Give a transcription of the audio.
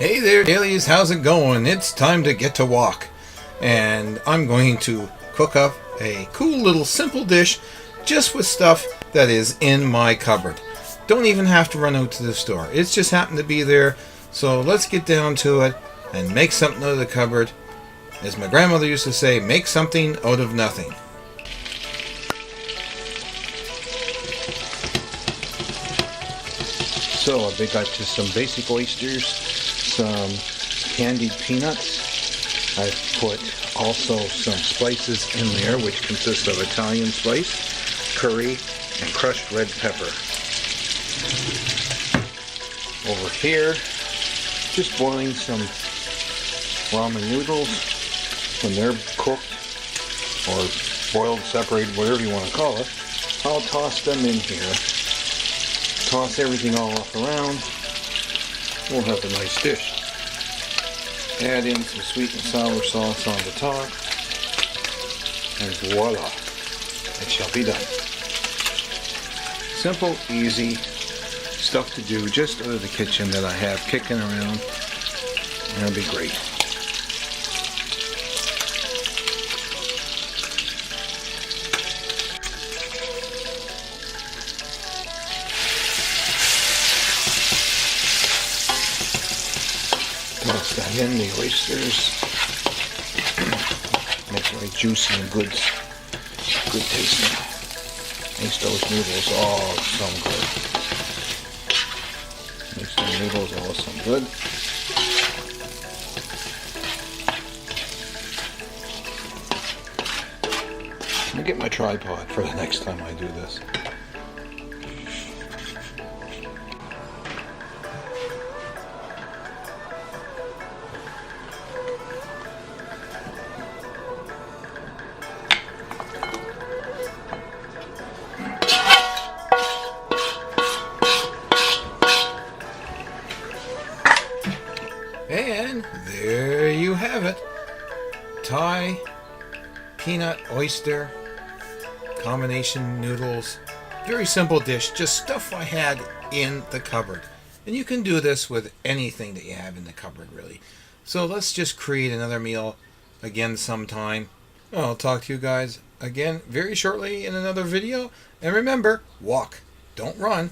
Hey there, dailies, how's it going? It's time to get to walk. And I'm going to cook up a cool little simple dish just with stuff that is in my cupboard. Don't even have to run out to the store. It's just happened to be there. So let's get down to it and make something out of the cupboard. As my grandmother used to say, make something out of nothing. So I've got just some basic oysters, some candied peanuts. I've put also some spices in there, which consists of Italian spice, curry, and crushed red pepper. Over here, just boiling some ramen noodles. When they're cooked or boiled, separated, whatever you want to call it, I'll toss them in here. Toss everything all up around. We'll have a nice dish. Add in some sweet and sour sauce on the top. And voila, it shall be done. Simple, easy stuff to do just out of the kitchen that I have kicking around. And it'll be great. Toss that in, the oysters. Makes it very juicy and good tasting. Makes those noodles awesome good. Makes the noodles awesome good. Let me get my tripod for the next time I do this. And there you have it. Thai, peanut, oyster, combination noodles. Very simple dish, just stuff I had in the cupboard. And you can do this with anything that you have in the cupboard, really. So let's just create another meal again sometime. I'll talk to you guys again very shortly in another video. And remember, walk, don't run.